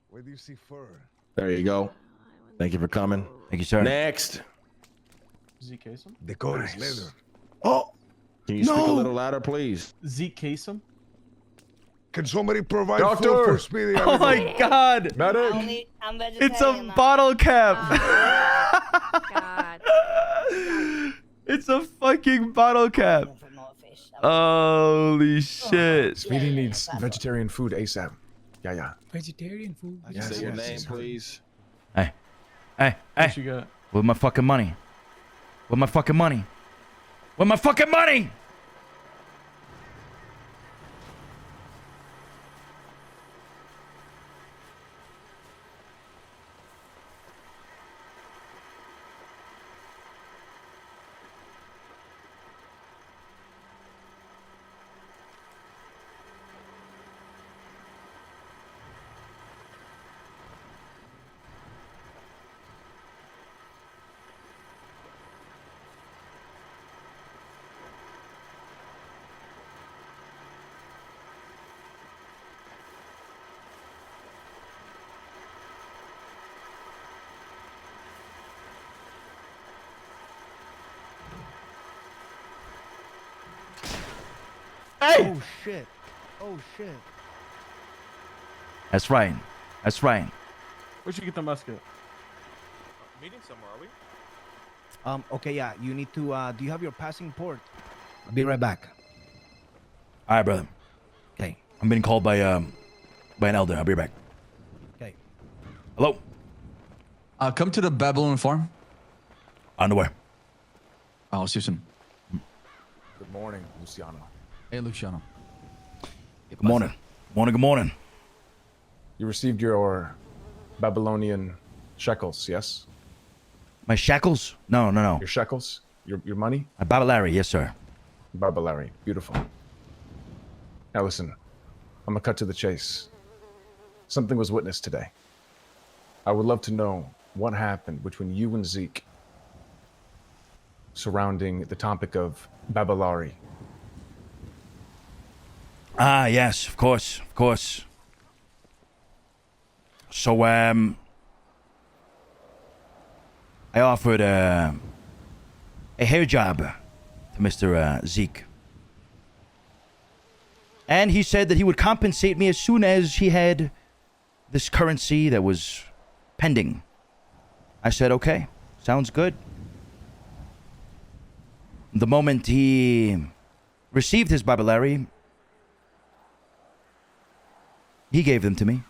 Where do you see fur? There you go. Thank you for coming. Thank you, sir. Next. Zeke Kasem? The coat Nice. is leather. Oh, can you speak a little louder, please? Zeke Kasem? Can somebody provide Doctor! food for Speedy? Oh my God! Medic! I'm vegetarian It's a now. bottle cap. God. It's a fucking bottle cap. For more fish. Holy shit! Speedy Yeah, needs yeah. vegetarian food ASAP. Yeah. Vegetarian food. Can you say your name, please? Hey, What you got? where's my fucking money? Where's my fucking money? Where's my fucking money? Hey! Oh shit. Oh shit. That's right. That's right. Where'd you get the musket? Meeting somewhere, are we? Okay, yeah, you need to, do you have your passing port? I'll be right back. All right, brother. Okay. I'm being called by an elder. I'll be right back. Okay. Hello. Come to the Babylon farm. On the way. I'll see you soon. Good morning, Luciano. Hey, Luciano. Good morning. Good morning. You received your Babylonian shekels, yes? My shackles? No. Your shekels? Your money? My Babalari, yes, sir. Barbelary. Beautiful. Now listen, I'm gonna cut to the chase. Something was witnessed today. I would love to know what happened between you and Zeke surrounding the topic of Babalari. Ah, yes, of course. So, I offered a hair job to Mr. Zeke. And he said that he would compensate me as soon as he had this currency that was pending. I said, okay, sounds good. The moment he received his Babalari, he gave them to me.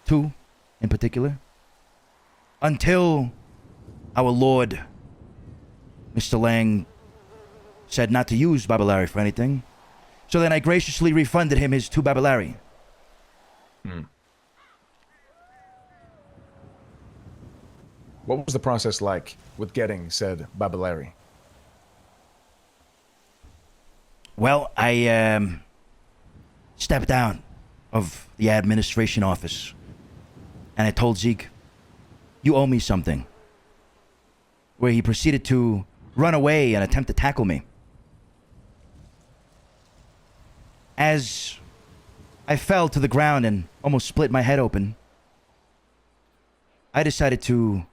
2 in particular. Until our Lord, Mr. Lang, said not to use Babalari for anything. So then I graciously refunded him his 2 Babalari. What was the process like with getting said Babalari? Well, I stepped out of the administration office and I told Zeke, you owe me something. Where he proceeded to run away and attempt to tackle me. As I fell to the ground and almost split my head open, I decided to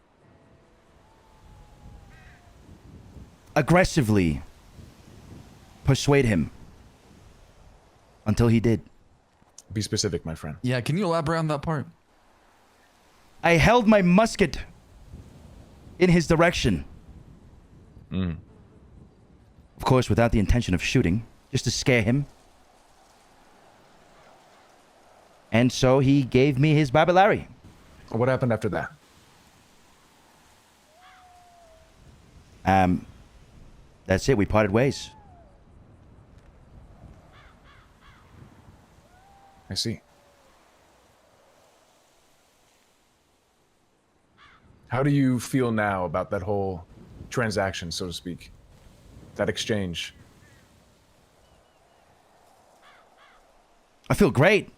aggressively persuade him until he did. Be specific, my friend. Yeah, can you elaborate on that part? I held my musket in his direction. Of course, without the intention of shooting, just to scare him. And so he gave me his Babalari. What happened after that? That's it. We parted ways. I see. How do you feel now about that whole transaction, so to speak? That exchange? I feel great.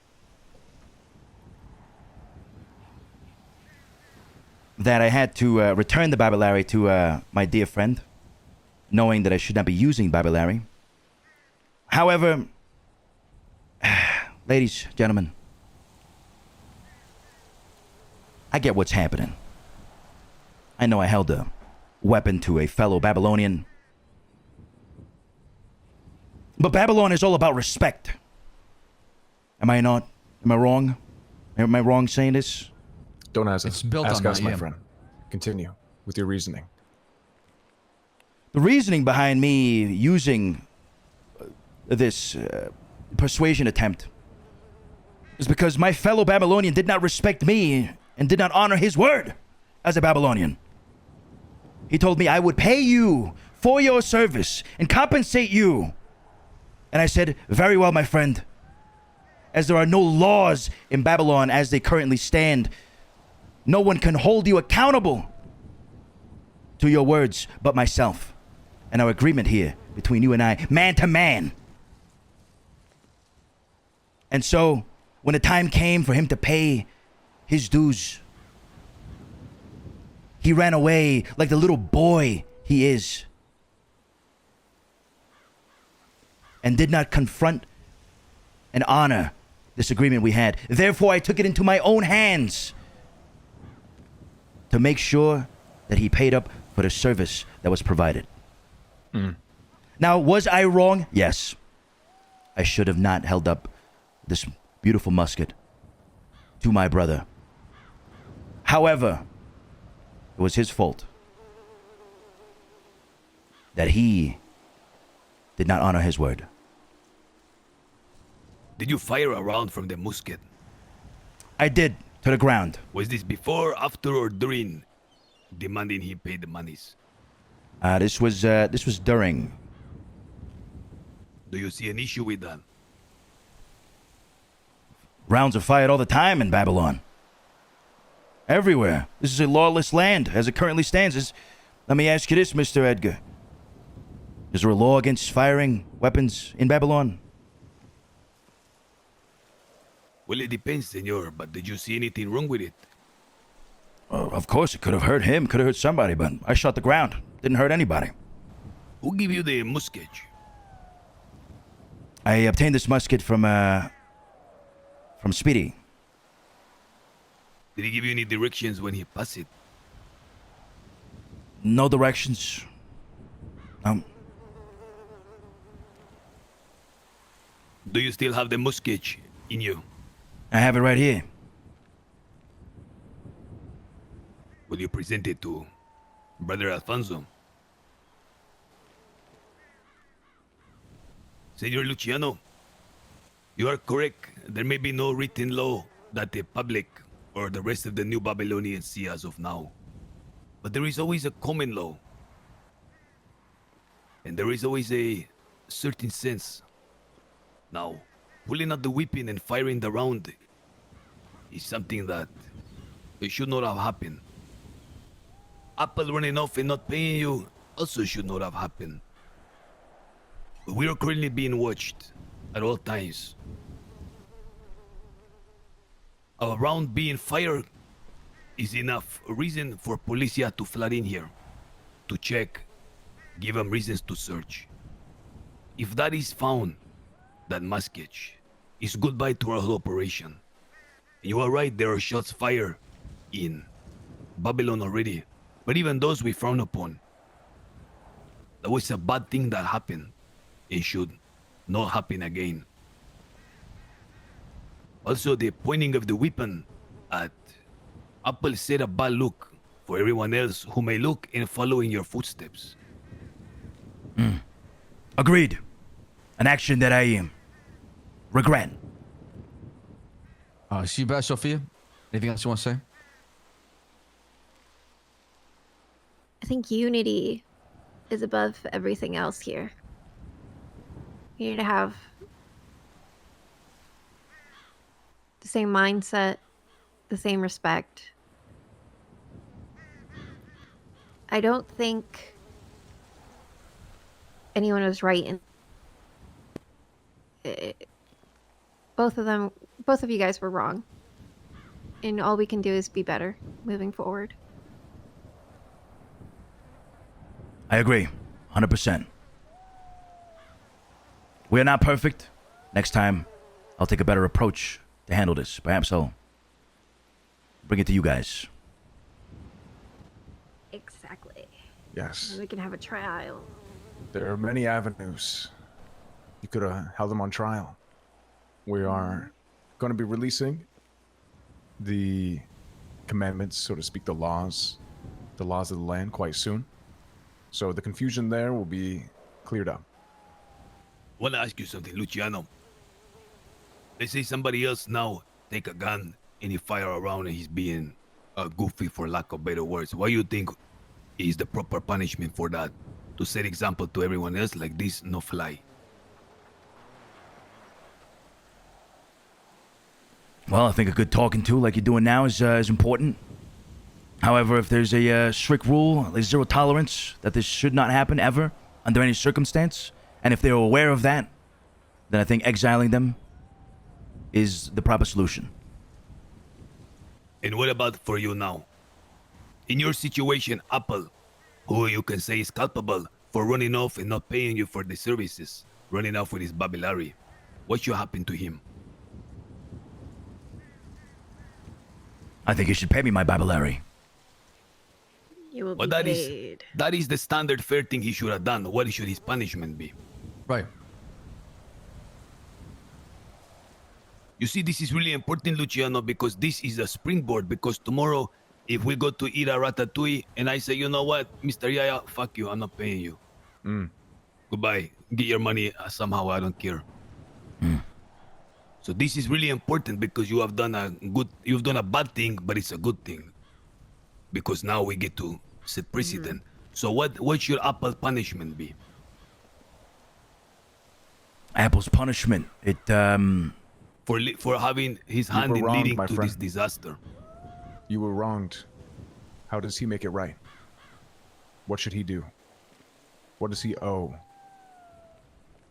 That I had to return the Babalari to my dear friend, knowing that I should not be using Babalari. However, ladies, gentlemen, I get what's happening. I know I held a weapon to a fellow Babylonian. But Babylon is all about respect. Am I not? Am I wrong? Am I wrong saying this? Don't ask us. It's built ask on us, that, my yeah. friend. Continue with your reasoning. The reasoning behind me using this persuasion attempt is because my fellow Babylonian did not respect me and did not honor his word as a Babylonian. He told me I would pay you for your service and compensate you. And I said, very well, my friend. As there are no laws in Babylon as they currently stand, no one can hold you accountable to your words but myself. And our agreement here between you and I, man to man. And so, when the time came for him to pay his dues, he ran away like the little boy he is. And did not confront and honor this agreement we had. Therefore, I took it into my own hands to make sure that he paid up for the service that was provided. Now, was I wrong? Yes. I should have not held up this beautiful musket to my brother. However, it was his fault that he did not honor his word. Did you fire a round from the musket? I did, to the ground. Was this before, after, or during demanding he pay the monies? This was during. Do you see an issue with that? Rounds are fired all the time in Babylon. Everywhere. This is a lawless land as it currently stands. Let me ask you this, Mr. Edgar. Is there a law against firing weapons in Babylon? Well, it depends, senor, but did you see anything wrong with it? Of course, it could have hurt him, could have hurt somebody, but I shot the ground. Didn't hurt anybody. Who gave you the musket? I obtained this musket from Speedy. Did he give you any directions when he passed it? No directions. Do you still have the musket in you? I have it right here. Will you present it to Brother Alfonso? Senor Luciano, you are correct. There may be no written law that the public or the rest of the New Babylonians see as of now. But there is always a common law. And there is always a certain sense. Now, pulling out the weapon and firing the round is something that it should not have happened. Apple running off and not paying you also should not have happened. But we are currently being watched at all times. A round being fired is enough reason for Policia to flood in here, to check, give them reasons to search. If that is found, that musket is goodbye to our whole operation. You are right, there are shots fired in Babylon already, but even those we frown upon. That was a bad thing that happened. It should not happen again. Also, the pointing of the weapon at Apple set a bad look for everyone else who may look and follow in your footsteps. Agreed. An action that I regret. Sheba, Sophia, anything else you want to say? I think unity is above everything else here. You need to have the same mindset, the same respect. I don't think anyone was right in both of you guys were wrong. And all we can do is be better moving forward. I agree. 100%. We are not perfect. Next time, I'll take a better approach to handle this. Perhaps I'll bring it to you guys. Exactly. Yes. And we can have a trial. There are many avenues. You could have held him on trial. We are going to be releasing the commandments, so to speak, the laws of the land quite soon. So the confusion there will be cleared up. Want to ask you something, Luciano. Let's say somebody else now take a gun and he fire around and he's being goofy, for lack of better words. What do you think is the proper punishment for that? To set example to everyone else, like this, no fly. Well, I think a good talking to, like you're doing now, is important. However, if there's a strict rule, there's zero tolerance, that this should not happen ever, under any circumstance, and if they're aware of that, then I think exiling them is the proper solution. And what about for you now? In your situation, Apple, who you can say is culpable for running off and not paying you for the services, running off with his babylary, what should happen to him? I think you should pay me my babylary. You will But be paid. that is the standard fair thing he should have done. What should his punishment be? Right. You see, this is really important, Luciano, because this is a springboard. Because tomorrow, if we go to eat a ratatouille and I say, you know what, Mr. Yaya, fuck you, I'm not paying you. Goodbye. Get your money somehow, I don't care. So this is really important because you've done a bad thing, but it's a good thing. Because now we get to set precedent. So what should Apple punishment be? Apple's punishment, it, For having his You hand were in wronged, leading my to friend. this disaster. You were wronged. How does he make it right? What should he do? What does he owe?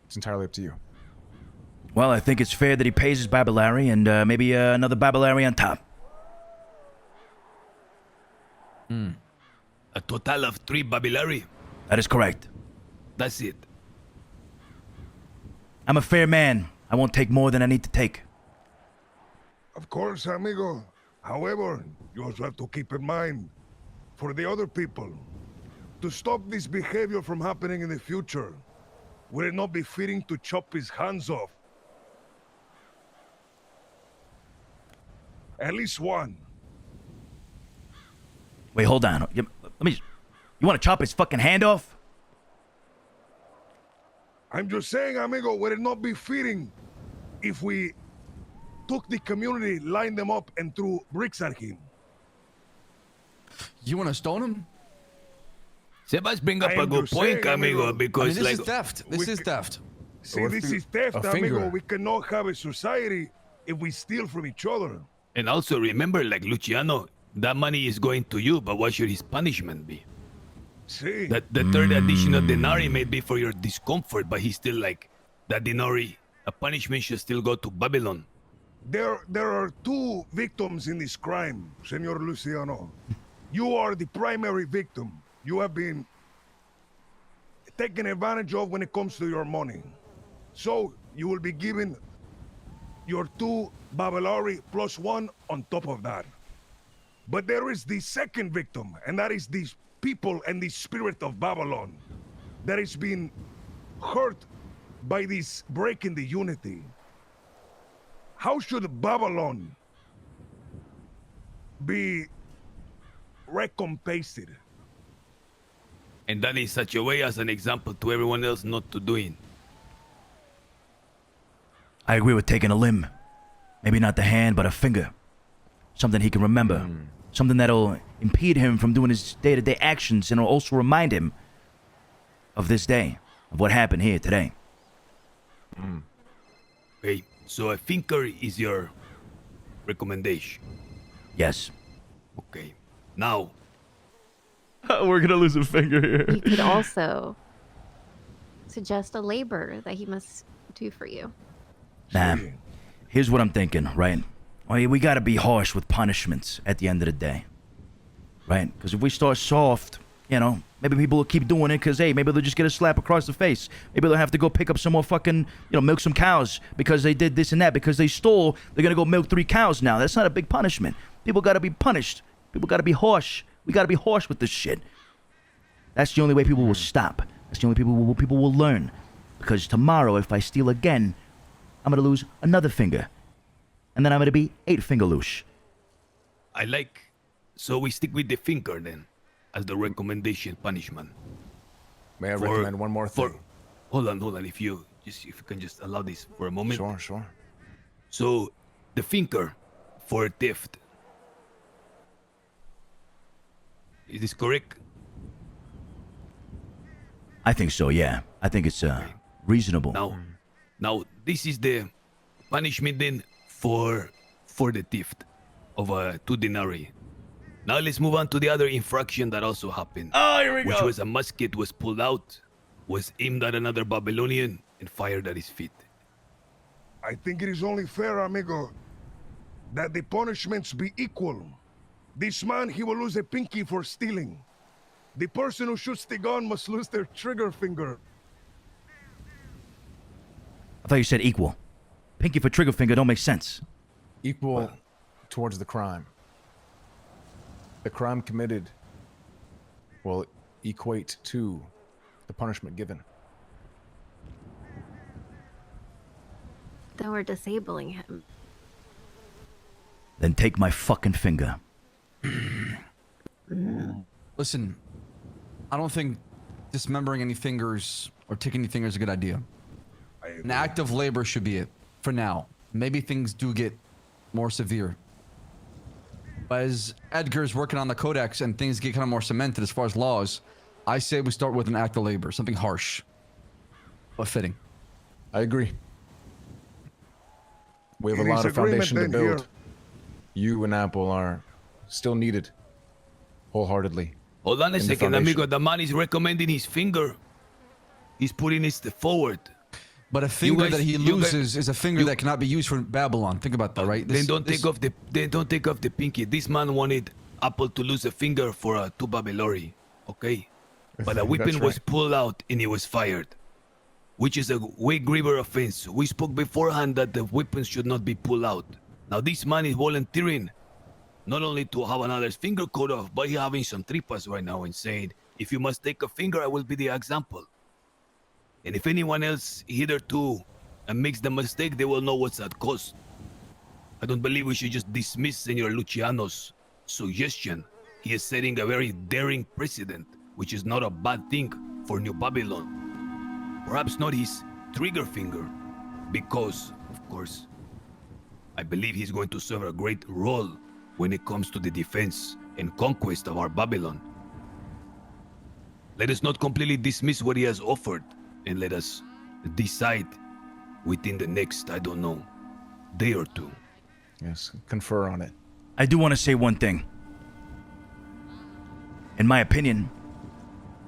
It's entirely up to you. well, I think it's fair that he pays his babylary and maybe another babylary on top. A total of 3 babylary. That is correct. That's it. I'm a fair man. I won't take more than I need to take. Of course, amigo. However, you also have to keep in mind, for the other people, to stop this behavior from happening in the future, would it not be fitting to chop his hands off? At least one. Wait, hold on. You want to chop his fucking hand off? I'm just saying, amigo, would it not be fitting if we took the community, lined them up, and threw bricks at him? You want to stone him? Sebas bring up I a am good just point, saying, amigo, amigo. because this like is theft. This is theft. See, Or this if is theft, a amigo. finger. We cannot have a society if we steal from each other. and also remember, like Luciano, that money is going to you, but what should his punishment be? See, That the third additional denarii may be for your discomfort, but he's still like that denarii. A punishment should still go to Babylon. there are 2 victims in this crime, Senor Luciano. You are the primary victim. You have been taken advantage of when it comes to your money. So, you will be given your 2 Babylari plus 1 on top of that. But there is the second victim, and that is these people and the spirit of Babylon that is being hurt by this break in the unity. How should Babylon be recompensed? And that is such a way as an example to everyone else not to doing. I agree with taking a limb. Maybe not the hand, but a finger. Something he can remember. Something that'll impede him from doing his day-to-day actions and will also remind him of this day, of what happened here today. Okay, so a finger is your recommendation. Yes. Okay, now We're gonna lose a finger here. You could also suggest a labor that he must do for you. Nah. Here's what I'm thinking, right? We gotta be harsh with punishments at the end of the day. Right? Because if we start soft, maybe people will keep doing it because, hey, maybe they'll just get a slap across the face. Maybe they'll have to go pick up some more fucking, milk some cows because they did this and that. Because they stole, they're gonna go milk 3 cows now. That's not a big punishment. People gotta be punished. People gotta be harsh. We gotta be harsh with this shit. That's the only way people will stop. That's the only people will learn. Because tomorrow, if I steal again, I'm gonna lose another finger. And then I'm gonna be 8-finger loose. I like. So we stick with the finger then, as the recommendation punishment. May I recommend one more thing? Hold on. If you can just allow this for a moment. Sure. So, the finger for theft. Is this correct? I think so, yeah. I think it's reasonable. Now this is the punishment then for the theft of 2 denarii. Now let's move on to the other infraction that also happened. Oh, here we which go. was a musket was pulled out, was aimed at another Babylonian, and fired at his feet. I think it is only fair, amigo, that the punishments be equal. This man, he will lose a pinky for stealing. The person who shoots the gun must lose their trigger finger. I thought you said equal. Pinky for trigger finger don't make sense. Equal towards the crime. The crime committed will equate to the punishment given. Then we're disabling him. Then take my fucking finger. Listen, I don't think dismembering any fingers or taking any fingers is a good idea. An act of labor should be it, for now. Maybe things do get more severe. But as Edgar's working on the codex and things get kind of more cemented as far as laws, I say we start with an act of labor, something harsh, but fitting. I agree. We have It a lot is of foundation to agreement then build. You and Apple are still needed wholeheartedly. Hold on a in the second, foundation. amigo. The man is recommending his finger. He's putting it forward. But a finger guys- that he you guys- loses is a finger that cannot be used for Babylon. Think about that, right? Then don't take off the pinky. This man wanted Apple to lose a finger for a 2 Babylori, okay? But a weapon That's was right. pulled out and it was fired, which is a way graver offense. We spoke beforehand that the weapons should not be pulled out. Now this man is volunteering not only to have another finger cut off, but he's having some tripas right now and saying, if you must take a finger, I will be the example. And if anyone else hitherto makes the mistake, they will know what's at cost. I don't believe we should just dismiss Senor Luciano's suggestion. He is setting a very daring precedent, which is not a bad thing for New Babylon. Perhaps not his trigger finger, because, of course, I believe he's going to serve a great role when it comes to the defense and conquest of our Babylon. Let us not completely dismiss what he has offered, and let us decide within the next, I don't know, day or two. Yes, confer on it. I do want to say one thing. In my opinion,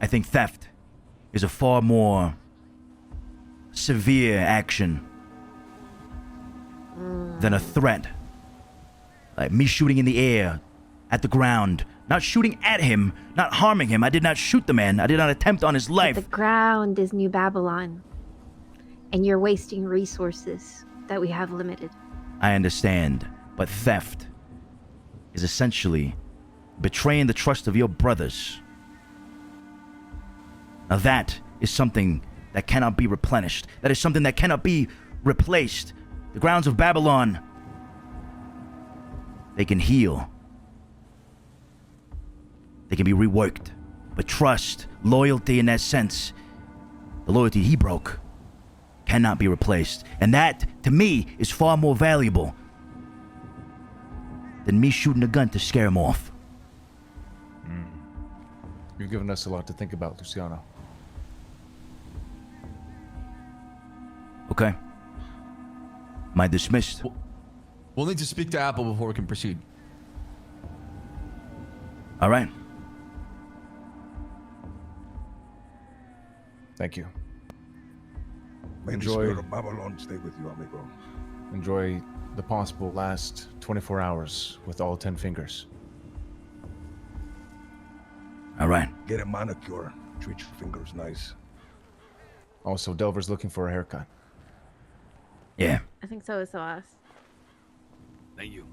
I think theft is a far more severe action than a threat. Like me shooting in the air, at the ground, not shooting at him, not harming him. I did not shoot the man. I did not attempt on his life. The ground is New Babylon. And you're wasting resources that we have limited. I understand, but theft is essentially betraying the trust of your brothers. Now that is something that cannot be replenished. That is something that cannot be replaced. The grounds of Babylon, they can heal. They can be reworked. But trust, loyalty in that sense, the loyalty he broke, cannot be replaced. And that, to me, is far more valuable than me shooting a gun to scare him off. You've given us a lot to think about, Luciano. Okay. Am I dismissed? We'll need to speak to Apple before we can proceed. All right. Thank you. May the Enjoy. spirit of Babylon stay with you, amigo. Enjoy the possible last 24 hours with all 10 fingers. All right. Get a manicure. Treat your fingers nice. Also, Delver's looking for a haircut. Yeah. I think so is us. Thank you.